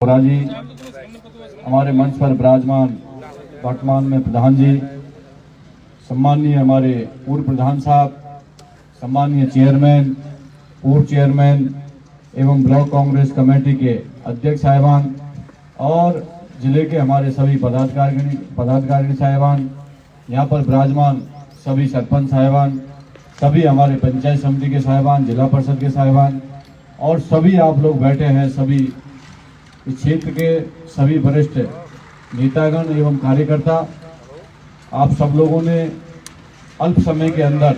जी, हमारे मंच पर विराजमान वर्तमान में प्रधान जी, सम्माननीय हमारे पूर्व प्रधान साहब, सम्माननीय चेयरमैन, पूर्व चेयरमैन एवं ब्लॉक कांग्रेस कमेटी के अध्यक्ष साहिबान और जिले के हमारे सभी पदाधिकारी साहिबान, यहाँ पर विराजमान सभी सरपंच साहिबान, सभी हमारे पंचायत समिति के साहिबान, जिला परिषद के साहिबान और सभी आप लोग बैठे हैं, सभी इस क्षेत्र के सभी वरिष्ठ नेतागण एवं कार्यकर्ता, आप सब लोगों ने अल्प समय के अंदर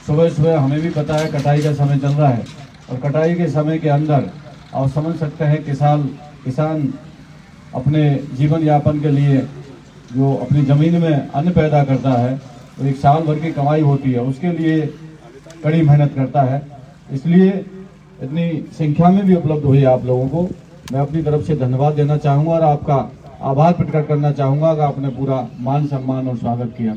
सुबह हमें भी पता है कटाई का समय चल रहा है और कटाई के समय के अंदर आप समझ सकते हैं किसान अपने जीवन यापन के लिए जो अपनी ज़मीन में अन्न पैदा करता है तो एक साल भर की कमाई होती है, उसके लिए कड़ी मेहनत करता है। इसलिए इतनी संख्या में भी उपलब्ध हुई आप लोगों को मैं अपनी तरफ से धन्यवाद देना चाहूँगा और आपका आभार प्रकट करना चाहूँगा कि आपने पूरा मान सम्मान और स्वागत किया।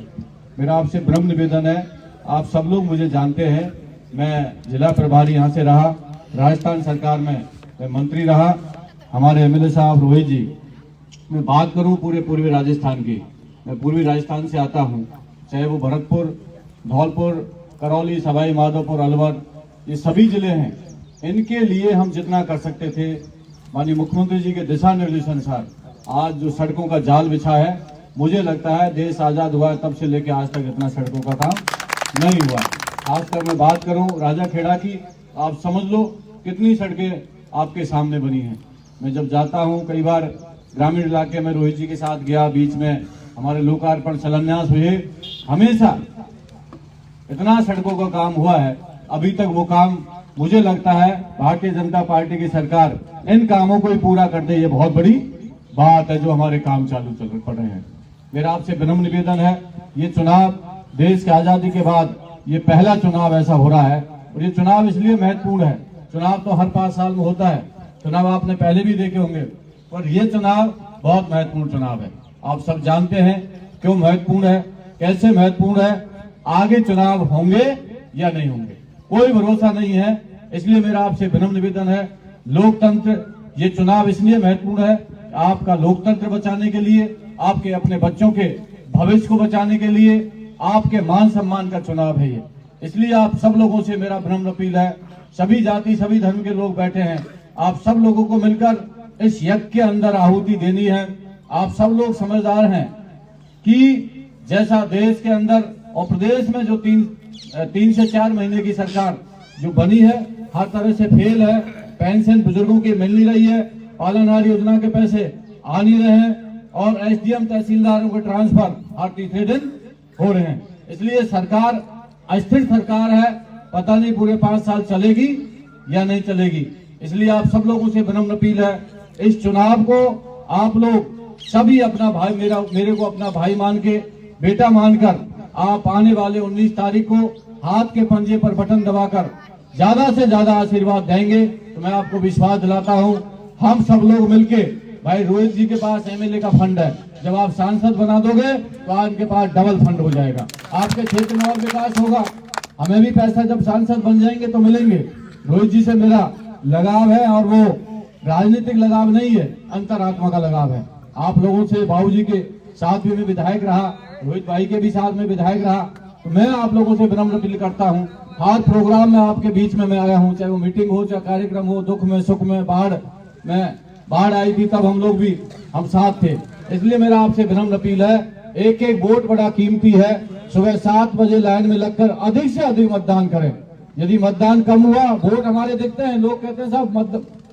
मेरा आपसे विनम्र निवेदन है, आप सब लोग मुझे जानते हैं, मैं जिला प्रभारी यहाँ से रहा, राजस्थान सरकार में मैं मंत्री रहा, हमारे एमएलए साहब रोहित जी, मैं बात करूँ पूरे पूर्वी राजस्थान की, मैं पूर्वी राजस्थान से आता हूँ, चाहे वो भरतपुर, धौलपुर, करौली, सवाई माधोपुर, अलवर, ये सभी जिले हैं। इनके लिए हम जितना कर सकते थे माननीय मुख्यमंत्री जी के दिशा निर्देशानुसार आज जो सड़कों का जाल बिछा है, मुझे लगता है देश आज़ाद हुआ है तब से लेकर आज तक इतना सड़कों का काम नहीं हुआ। खासकर मैं बात करूं राजा खेड़ा की, आप समझ लो कितनी सड़कें आपके सामने बनी हैं। मैं जब जाता हूं कई बार ग्रामीण इलाके में रोहित जी के साथ गया, बीच में हमारे लोकार्पण शिलान्यास हुए, हमेशा इतना सड़कों का काम हुआ है, अभी तक वो काम मुझे लगता है भारतीय जनता पार्टी की सरकार इन कामों को ही पूरा कर दे, ये बहुत बड़ी बात है जो हमारे काम चालू चल पड़ रहे हैं। मेरा आपसे विनम्र निवेदन है, ये चुनाव देश की आजादी के बाद ये पहला चुनाव ऐसा हो रहा है और ये चुनाव इसलिए महत्वपूर्ण है, चुनाव तो हर 5 साल में होता है, चुनाव आपने पहले भी देखे होंगे, पर ये चुनाव बहुत महत्वपूर्ण चुनाव है। आप सब जानते हैं क्यों महत्वपूर्ण है, कैसे महत्वपूर्ण है, आगे चुनाव होंगे या नहीं होंगे कोई भरोसा नहीं है। इसलिए मेरा आपसे विनम्र निवेदन है, लोकतंत्र, ये चुनाव इसलिए महत्वपूर्ण है, आपका लोकतंत्र बचाने के लिए, आपके अपने बच्चों के भविष्य को बचाने के लिए, आपके मान सम्मान का चुनाव है ये। इसलिए आप सब लोगों से मेरा विनम्र अपील है, सभी जाति सभी धर्म के लोग बैठे हैं, आप सब लोगों को मिलकर इस यज्ञ के अंदर आहुति देनी है। आप सब लोग समझदार हैं कि जैसा देश के अंदर और प्रदेश में जो 3 से 4 महीने की सरकार जो बनी है हर तरह से फेल है, पेंशन बुजुर्गों की मिल नहीं रही है, पालनहार योजना के पैसे आ नहीं रहे हैं और एसडीएम तहसीलदारों के ट्रांसफर हर तीसरे दिन हो रहे हैं। इसलिए सरकार अस्थिर सरकार है, पता नहीं पूरे 5 साल चलेगी या नहीं चलेगी। इसलिए आप सब लोगों से विनम्र अपील है, इस चुनाव को आप लोग सभी अपना भाई, मेरे को अपना भाई मान के, बेटा मानकर आप आने वाले 19 तारीख को हाथ के पंजे पर बटन दबाकर ज्यादा से ज्यादा आशीर्वाद देंगे तो मैं आपको विश्वास दिलाता हूं, हम सब लोग मिलके, भाई रोहित जी के पास एमएलए का फंड है, जब आप सांसद बना दोगे तो आपके पास डबल फंड हो जाएगा, आपके क्षेत्र में और विकास होगा, हमें भी पैसा जब सांसद बन जाएंगे तो मिलेंगे। रोहित जी से मेरा लगाव है और वो राजनीतिक लगाव नहीं है, अंतरात्मा का लगाव है। आप लोगों से बाबूजी के साथ भी मैं विधायक रहा, रोहित भाई के भी साथ में विधायक रहा, तो मैं आप लोगों से विनम्र अपील करता हूं, हर प्रोग्राम में आपके बीच में मैं आया हूं, चाहे वो मीटिंग हो, चाहे कार्यक्रम हो, दुख में सुख में, बाढ़ आई थी तब हम साथ थे। इसलिए मेरा आपसे विनम्र अपील है, एक एक वोट बड़ा कीमती है, सुबह 7 बजे लाइन में लगकर अधिक से अधिक मतदान करें। यदि मतदान कम हुआ, वोट हमारे दिखते हैं, लोग कहते हैं साहब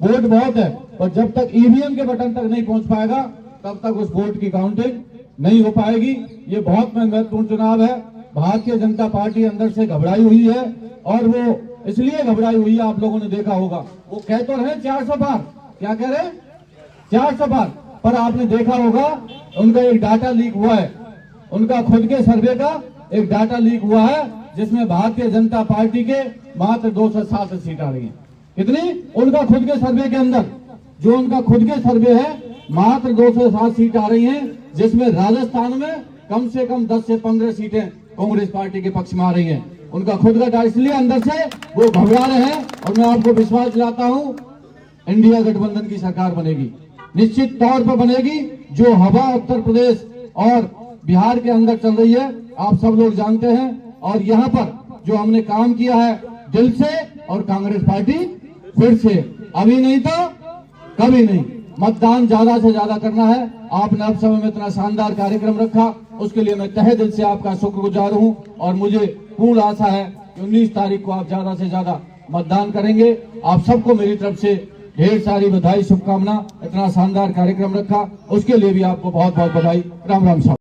वोट बहुत है, पर जब तक ईवीएम के बटन तक नहीं पहुंच पाएगा तब तक उस वोट की काउंटिंग नहीं हो पाएगी। ये बहुत महत्वपूर्ण चुनाव है, भारतीय जनता पार्टी अंदर से घबराई हुई है और वो इसलिए घबराई हुई है, आप लोगों ने देखा होगा, वो कह तो रहे 400 पार, क्या कह रहे 400 पार, पर आपने देखा होगा उनका एक डाटा लीक हुआ है, उनका खुद के सर्वे का एक डाटा लीक हुआ है जिसमें भारतीय जनता पार्टी के मात्र 267 सीट आ रही है। कितनी? उनका खुद के सर्वे के अंदर, जो उनका खुद के सर्वे है, मात्र 207 सीट आ रही हैं, जिसमें राजस्थान में कम से कम 10 से 15 सीटें कांग्रेस पार्टी के पक्ष में आ रही हैं। उनका खुद का डाटा, इसलिए अंदर से वो घबरा रहे हैं और मैं आपको विश्वास दिलाता हूं इंडिया गठबंधन की सरकार बनेगी। निश्चित तौर पर बनेगी। जो हवा उत्तर प्रदेश और बिहार के अंदर चल रही है आप सब लोग जानते हैं, और यहाँ पर जो हमने काम किया है दिल से, और कांग्रेस पार्टी फिर से अभी नहीं तो कभी नहीं, मतदान ज्यादा से ज्यादा करना है। आपने अब समय में इतना शानदार कार्यक्रम रखा, उसके लिए मैं तहे दिल से आपका शुक्रगुजार हूं, और मुझे पूर्ण आशा है कि 19 तारीख को आप ज्यादा से ज्यादा मतदान करेंगे। आप सबको मेरी तरफ से ढेर सारी बधाई, शुभकामना। इतना शानदार कार्यक्रम रखा उसके लिए भी आपको बहुत बहुत बधाई। राम राम साहब।